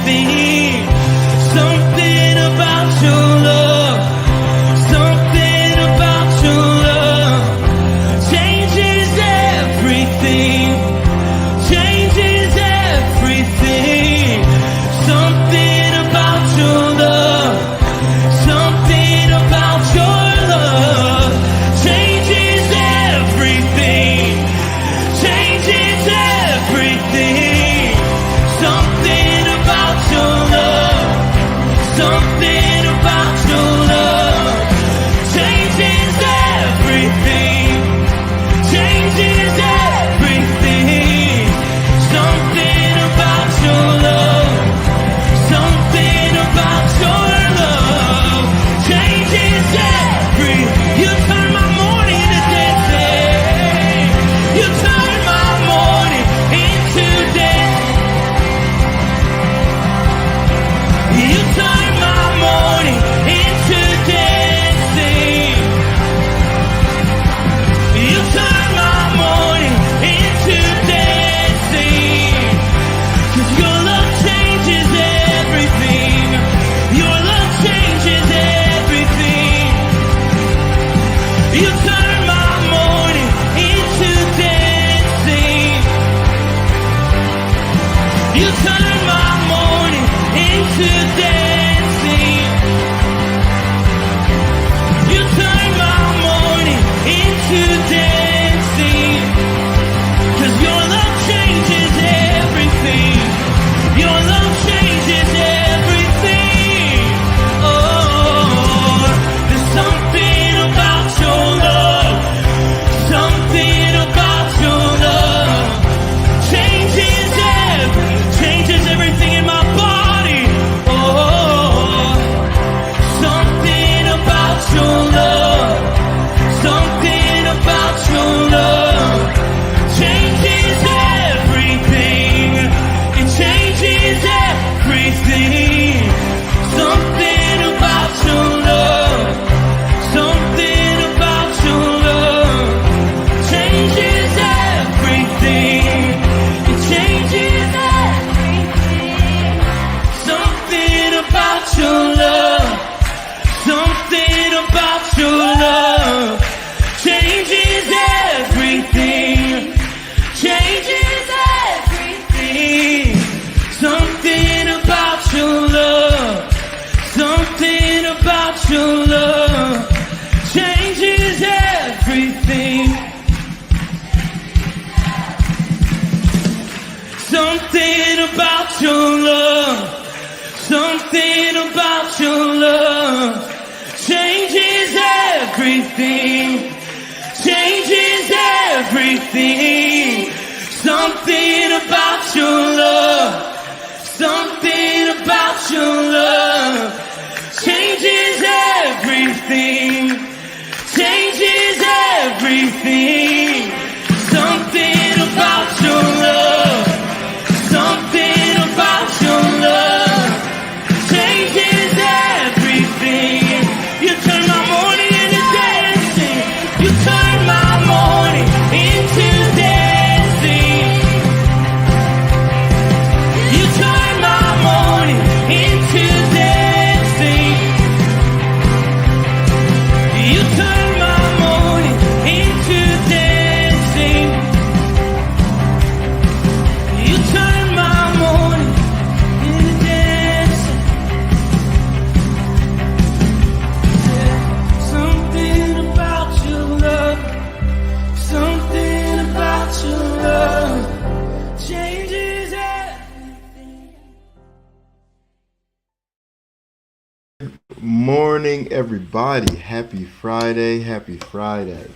everything. Something about your love. Something about your love changes everything. Changes everything. Something about your love. Something about your love changes everything. Changes everything. Something about your love. Something about your love changes everything. Changes everything. Something about your love. Something about your love changes everything. You turn my morning into dancing. You turn my morning into dancing. You turn my morning into dancing. You turn my morning into dancing. 'Cause your love changes everything. Your love changes everything. You turn my morning into dancing. You turn my morning into dancing. You turn my morning into dancing. 'Cause your love changes everything. Your love changes everything. Oh, there's something about your love. Something about your love changes everything in my body. Oh, something about your love. Something about your love changes everything. It changes everything. Something about your love. Something about your love changes everything. It changes everything. Something about your love. Something about your love changes everything. Changes everything. Something about your love. Something about your love changes everything. Something about your love. Something about your love changes everything. Changes everything. Something about your love. Something about your love changes everything. Changes everything. Something about your love. Something about your love changes everything. You turn my morning into dancing. You turn my morning into dancing. You turn my morning into dancing. You turn my morning into dancing. You turn my morning into dancing. Something about your love. Something about your love changes everything. Morning, everybody. Happy Friday. Happy Friday.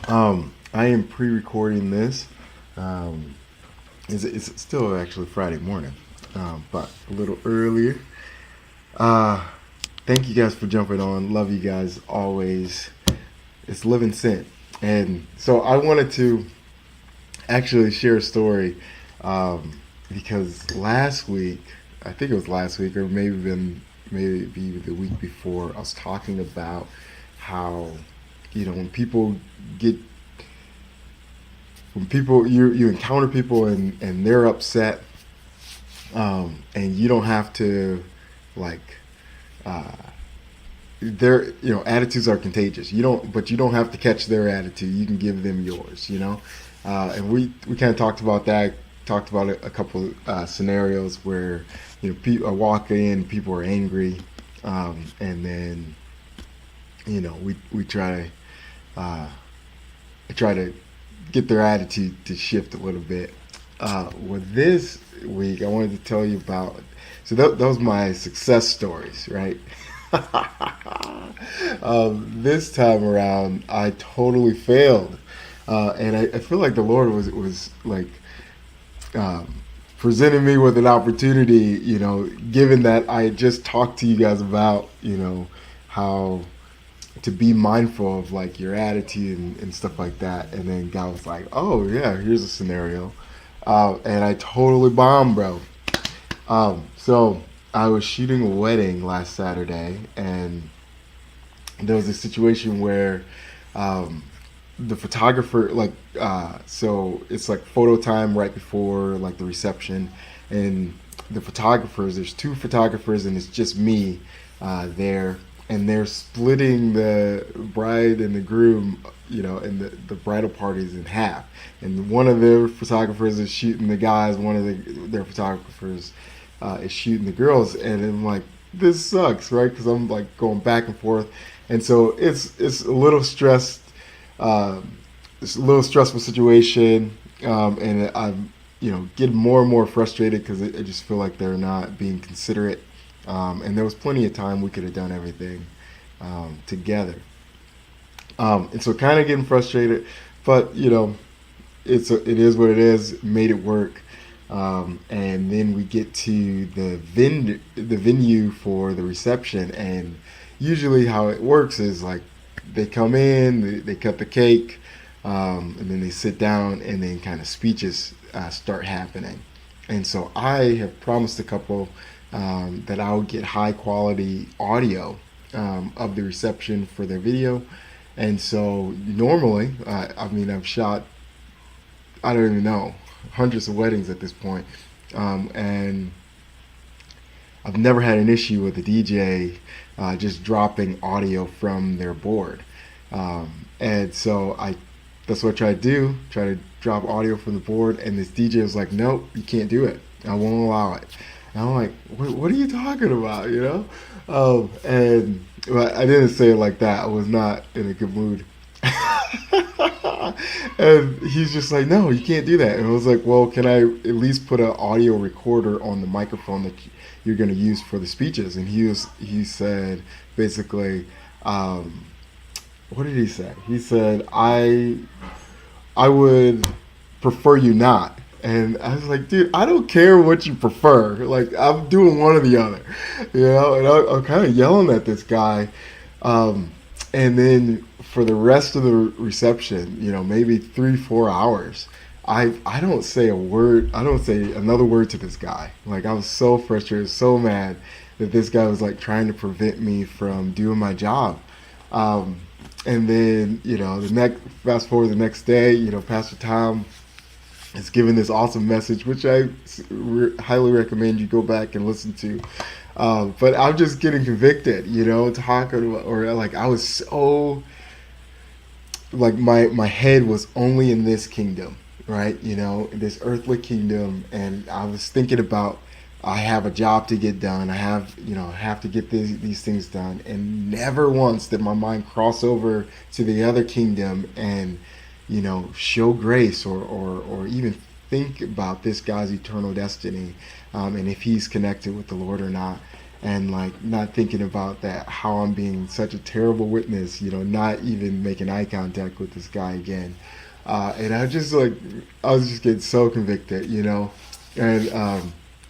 I am pre-recording this. It's still actually Friday morning, but a little earlier. Thank you guys for jumping on. Love you guys always. It's Living Sin. And so I wanted to actually share a story because last week, I think it was last week or maybe the week before, I was talking about how, when people you encounter people and they're upset And you don't have to like their attitudes are contagious. You don't have to catch their attitude. You can give them yours. And we kind of talked about that. Talked about a couple scenarios where people walk in, people are angry, and then we try to get their attitude to shift a little bit. With this week, I wanted to tell you about. So those my success stories, right? This time around, I totally failed, and I feel like the Lord was like presenting me with an opportunity. Given that I just talked to you guys about how to be mindful of like your attitude and stuff like that, and then God was like, "Oh yeah, here's a scenario," and I totally bombed, bro. So I was shooting a wedding last Saturday, and there was a situation where the photographer, so it's like photo time right before like the reception, and there's two photographers, and it's just me there, and they're splitting the bride and the groom, and the bridal parties in half, and one of their photographers is shooting the guys, one of their photographers is shooting the girls, and I'm like, this sucks, right? Because I'm like going back and forth, and so it's a little stressed, it's a little stressful situation, and I'm getting more and more frustrated because I just feel like they're not being considerate, and there was plenty of time we could have done everything together, and so kind of getting frustrated, but it is what it is. Made it work. And then we get to the venue for the reception, and usually how it works is like they come in, they cut the cake, and then they sit down, and then kind of speeches start happening. And so I have promised a couple that I'll get high quality audio of the reception for their video. And so normally, I've shot, I don't even know, hundreds of weddings at this point, and I've never had an issue with a DJ just dropping audio from their board, and so that's what I try to drop audio from the board, and this DJ was like, nope, you can't do it, I won't allow it. And I'm like, what are you talking about, and but I didn't say it like that. I was not in a good mood. And he's just like, no, you can't do that. And I was like, well, can I at least put an audio recorder on the microphone that you're going to use for the speeches? And he said basically, what did he say? He said, I would prefer you not. And I was like, dude, I don't care what you prefer. Like, I'm doing one or the other, And I'm kind of yelling at this guy, and then for the rest of the reception, maybe 3-4 hours, I don't say a word. I don't say another word to this guy. Like, I was so frustrated, so mad that this guy was like trying to prevent me from doing my job. And then, fast forward the next day, Pastor Tom is giving this awesome message, which I highly recommend you go back and listen to. But I'm just getting convicted, talking about, or like I was so, like my head was only in this kingdom, right? This earthly kingdom, and I was thinking about, I have a job to get done. I have to get these things done, and never once did my mind cross over to the other kingdom and show grace or even think about this guy's eternal destiny, and if he's connected with the Lord or not, and like not thinking about that, how I'm being such a terrible witness, not even making eye contact with this guy again, and I was just getting so convicted, and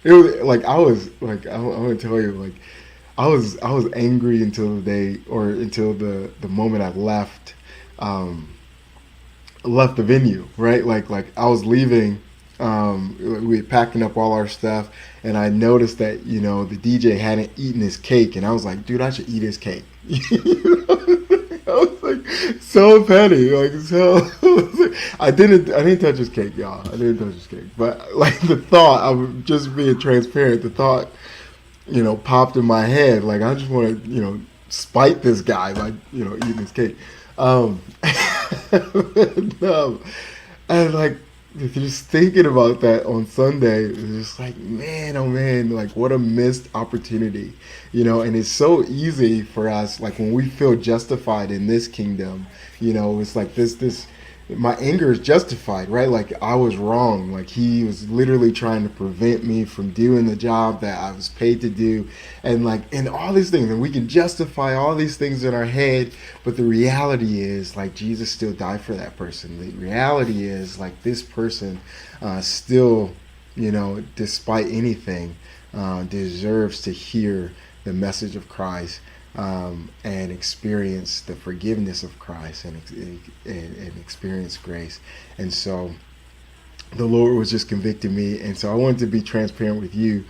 it was like I want to tell you, like I was angry until the moment I left the venue, right? Like I was leaving, we were packing up all our stuff, and I noticed that the DJ hadn't eaten his cake, and I was like, dude, I should eat his cake. I was like so petty, like so. I didn't touch his cake, y'all. I didn't touch his cake, but like the thought, I'm just being transparent. The thought, popped in my head. Like I just want to, spite this guy by, eating his cake. Um, no, and like just thinking about that on Sunday, it was just like, man, oh man, like what a missed opportunity, and it's so easy for us, like when we feel justified in this kingdom, it's like this, my anger is justified, right? Like I was wrong. Like he was literally trying to prevent me from doing the job that I was paid to do. And all these things, and we can justify all these things in our head. But the reality is like Jesus still died for that person. The reality is like this person still, despite anything, deserves to hear the message of Christ. And experience the forgiveness of Christ and experience grace. And so the Lord was just convicting me. And so I wanted to be transparent with you,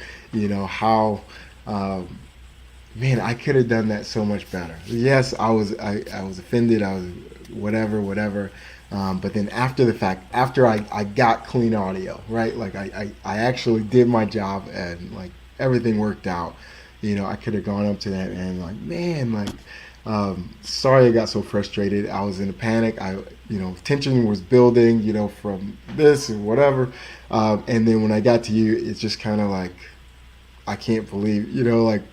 how, man, I could have done that so much better. Yes, I was offended. I was whatever. But then after the fact, after I got clean audio, right? Like I actually did my job and like everything worked out. I could have gone up to that and like, man, like, sorry I got so frustrated. I was in a panic. Tension was building, from this and whatever. And then when I got to you, it's just kind of like, I can't believe, like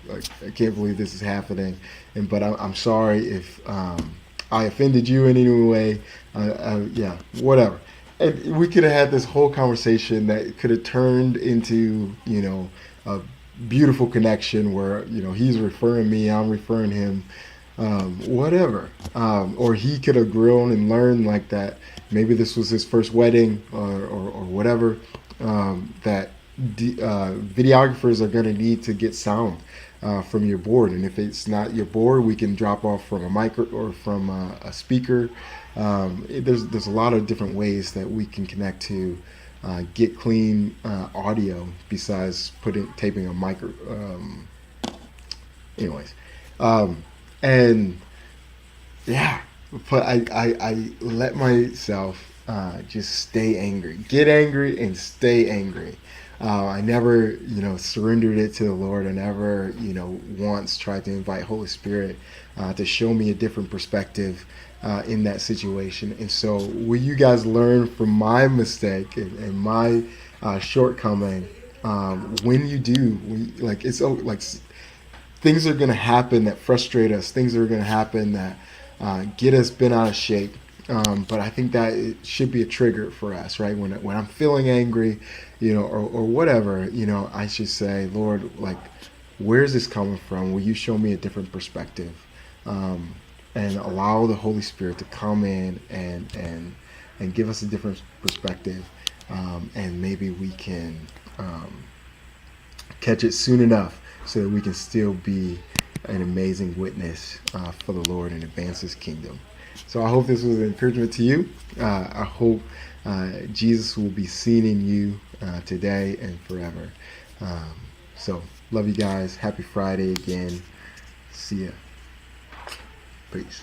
I can't believe this is happening. But I'm sorry if I offended you in any way. Yeah, whatever. And we could have had this whole conversation that could have turned into, a beautiful connection where he's referring me, I'm referring him, whatever, or he could have grown and learned like that. Maybe this was his first wedding or whatever, that videographers are going to need to get sound from your board, and if it's not your board, we can drop off from a mic or from a speaker. There's a lot of different ways that we can connect to get clean audio besides taping a micro. Anyways, and yeah, but I let myself just stay angry, get angry, and stay angry. I never, surrendered it to the Lord. I never, once tried to invite Holy Spirit to show me a different perspective in that situation. And so will you guys learn from my mistake and my shortcoming? When you do, it's like things are going to happen that frustrate us. Things are going to happen that get us bent out of shape. But I think that it should be a trigger for us, right? When I'm feeling angry, or whatever, I should say, Lord, like, where's this coming from? Will you show me a different perspective? And allow the Holy Spirit to come in and give us a different perspective. And maybe we can catch it soon enough so that we can still be an amazing witness for the Lord and advance His kingdom. So I hope this was an encouragement to you. I hope Jesus will be seen in you today and forever. So love you guys. Happy Friday again. See ya. Peace.